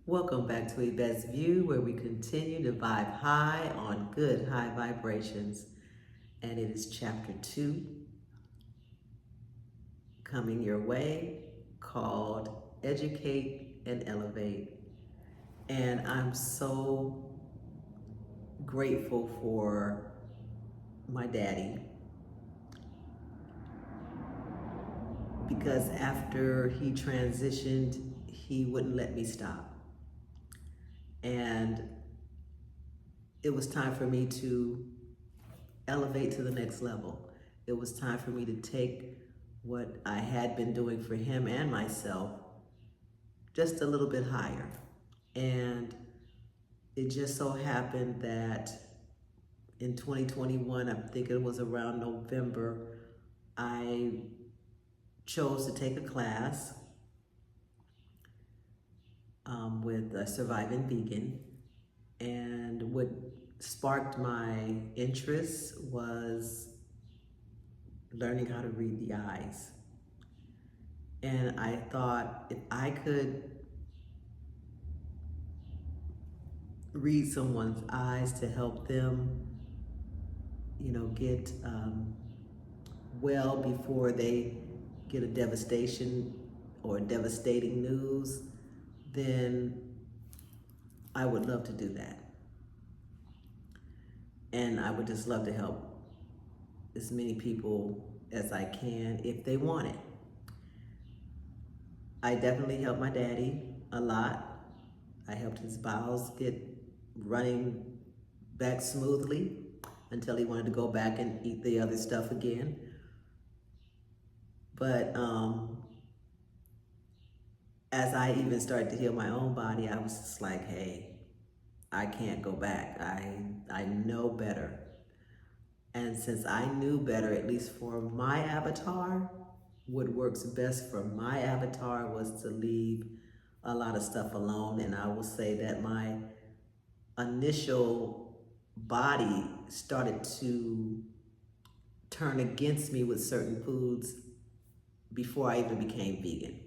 Welcome back to Yvette's View, where we continue to vibe high on good high vibrations. And it is chapter 2 coming your way, called Educate and Elevate. And I'm so grateful for my daddy, because after he transitioned, he wouldn't let me stop. And it was time for me to elevate to the next level. It was time for me to take what I had been doing for him and myself just a little bit higher. And it just so happened that in 2021, I think it was around November, I chose to take a class with a Surviving Vegan. And what sparked my interest was learning how to read the eyes. And I thought, if I could read someone's eyes to help them, get well before they get a devastation or devastating news, then I would love to do that. And I would just love to help as many people as I can if they want it. I definitely helped my daddy a lot. I helped his bowels get running back smoothly until he wanted to go back and eat the other stuff again. But as I even started to heal my own body, I was just like, hey, I can't go back. I know better. And since I knew better, at least for my avatar, what works best for my avatar was to leave a lot of stuff alone. And I will say that my initial body started to turn against me with certain foods before I even became vegan,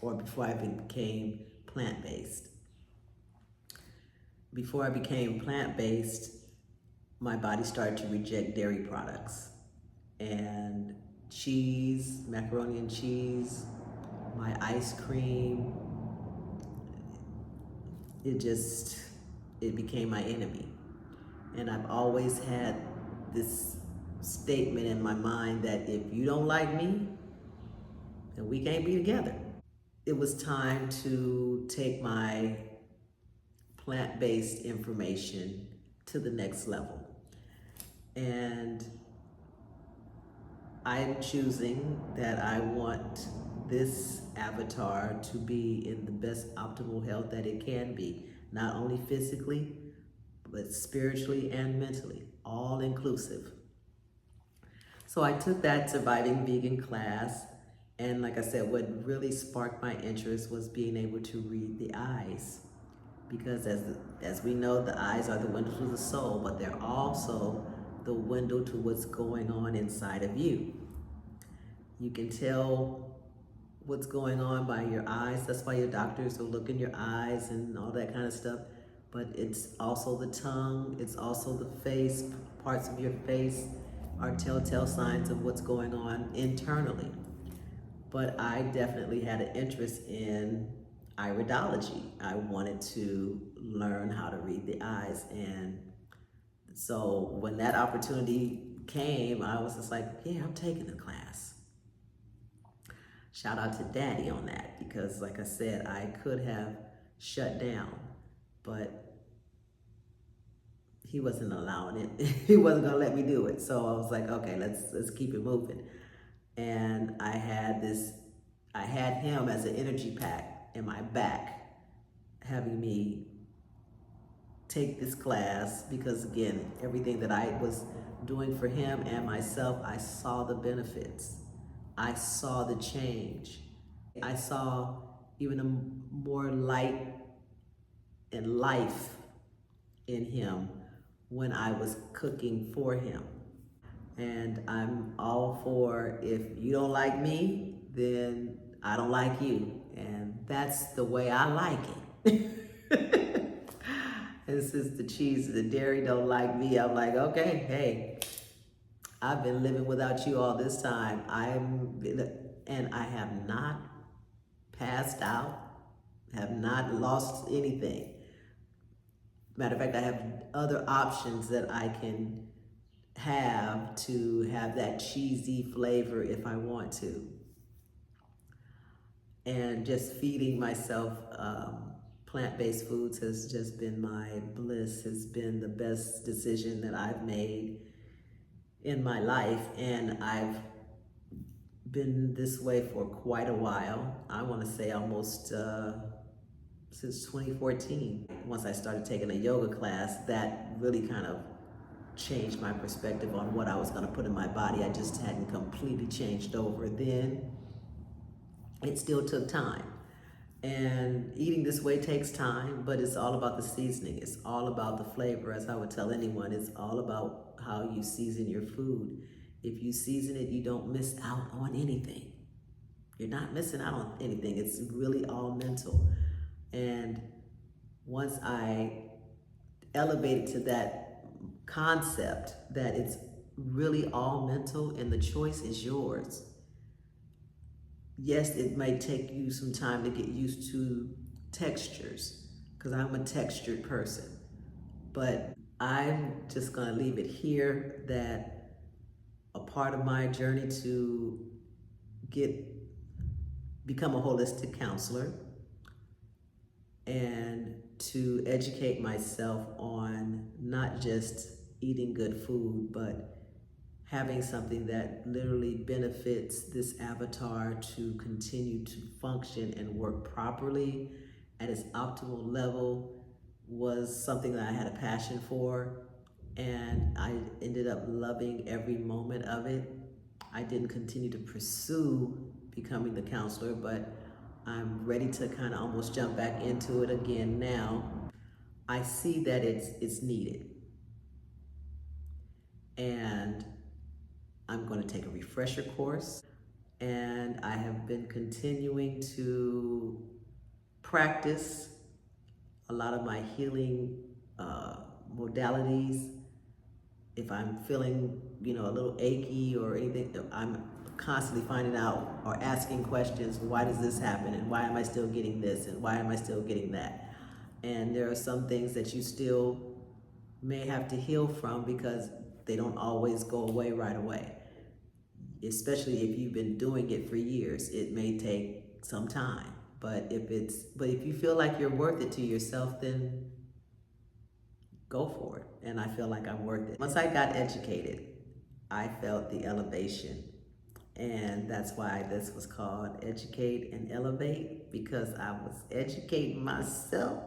or before I even became plant-based. Before I became plant-based, my body started to reject dairy products and cheese, macaroni and cheese, my ice cream. It became my enemy. And I've always had this statement in my mind that if you don't like me, then we can't be together. It was time to take my plant-based information to the next level. And I'm choosing that I want this avatar to be in the best optimal health that it can be, not only physically, but spiritually and mentally, all inclusive. So I took that Surviving Vegan class, and like I said, what really sparked my interest was being able to read the eyes. Because as we know, the eyes are the window to the soul, but they're also the window to what's going on inside of you. You can tell what's going on by your eyes. That's why your doctors will look in your eyes and all that kind of stuff. But it's also the tongue, it's also the face. Parts of your face are telltale signs of what's going on internally. But I definitely had an interest in iridology. I wanted to learn how to read the eyes. And so when that opportunity came, I was just like, yeah, I'm taking the class. Shout out to Daddy on that, because like I said, I could have shut down, but he wasn't allowing it. He wasn't gonna let me do it. So I was like, okay, let's keep it moving. And I had him as an energy pack in my back, having me take this class, because again, everything that I was doing for him and myself, I saw the benefits. I saw the change. I saw even a more light and life in him when I was cooking for him. And I'm all for, if you don't like me, then I don't like you. And that's the way I like it. And since the cheese and the dairy don't like me, I'm like, okay, hey, I've been living without you all this time. And I have not passed out, have not lost anything. Matter of fact, I have other options that I can have to have that cheesy flavor if I want to. And just feeding myself plant-based foods has just been my bliss, has been the best decision that I've made in my life. And I've been this way for quite a while. I want to say almost since 2014. Once I started taking a yoga class, that really kind of changed my perspective on what I was going to put in my body. I just hadn't completely changed over then. It still took time. And eating this way takes time, but it's all about the seasoning. It's all about the flavor. As I would tell anyone, it's all about how you season your food. If you season it, you don't miss out on anything. You're not missing out on anything. It's really all mental. And once I elevated to that concept that it's really all mental and the choice is yours. Yes, it may take you some time to get used to textures, because I'm a textured person, but I'm just gonna leave it here that a part of my journey to become a holistic counselor and to educate myself on not just eating good food, but having something that literally benefits this avatar to continue to function and work properly at its optimal level was something that I had a passion for, and I ended up loving every moment of it. I didn't continue to pursue becoming the counselor, but I'm ready to kind of almost jump back into it again now. I see that it's needed. And I'm going to take a refresher course, and I have been continuing to practice a lot of my healing modalities. If I'm feeling, a little achy or anything, I'm constantly finding out or asking questions, why does this happen? And why am I still getting this? And why am I still getting that? And there are some things that you still may have to heal from because they don't always go away right away. Especially if you've been doing it for years, it may take some time. But if you feel like you're worth it to yourself, then go for it. And I feel like I'm worth it. Once I got educated, I felt the elevation. And that's why this was called Educate and Elevate, because I was educating myself.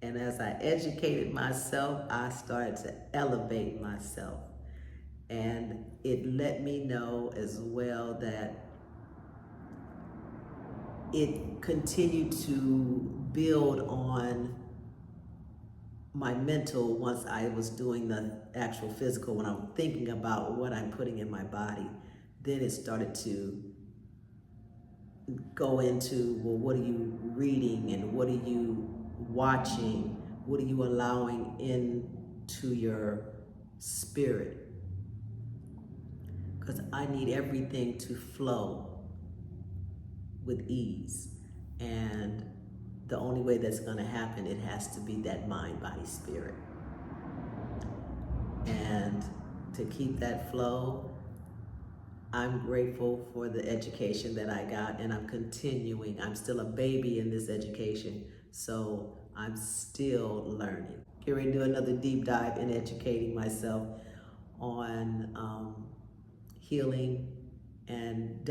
And as I educated myself, I started to elevate myself. And it let me know as well that it continued to build on my mental once I was doing the actual physical. When I'm thinking about what I'm putting in my body, then it started to go into, well, what are you reading and what are you watching? What are you allowing into your spirit? Because I need everything to flow with ease. And the only way that's going to happen, it has to be that mind, body, spirit. And to keep that flow, I'm grateful for the education that I got, and I'm continuing. I'm still a baby in this education, so I'm still learning. Here we do another deep dive in educating myself on healing, and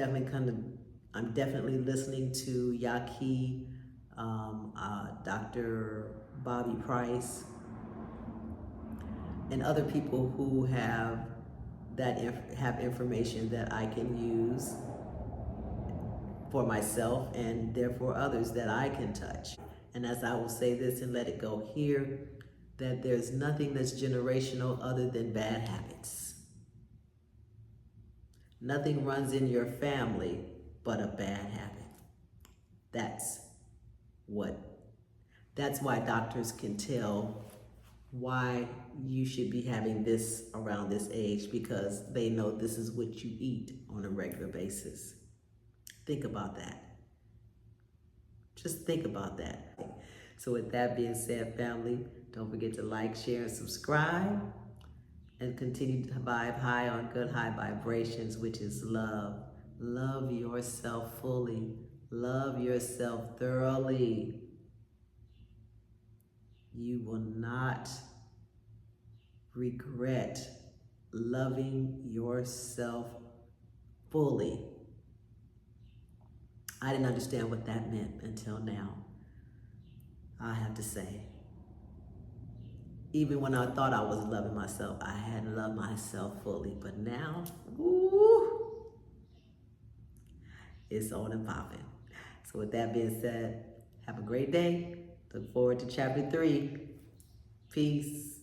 I'm definitely listening to Yaki, Dr. Bobby Price, and other people who have information that I can use for myself and therefore others that I can touch. And as I will say this and let it go here, that there's nothing that's generational other than bad habits. Nothing runs in your family but a bad habit. That's That's why doctors can tell why you should be having this around this age, because they know this is what you eat on a regular basis. Think about that. Just think about that. So with that being said, family, don't forget to like, share, and subscribe, and continue to vibe high on good high vibrations, which is love. Love yourself fully. Love yourself thoroughly. You will not regret loving yourself fully. I didn't understand what that meant until now, I have to say. Even when I thought I was loving myself, I hadn't loved myself fully. But now, woo, it's on and popping. So with that being said, have a great day. Look forward to chapter 3. Peace.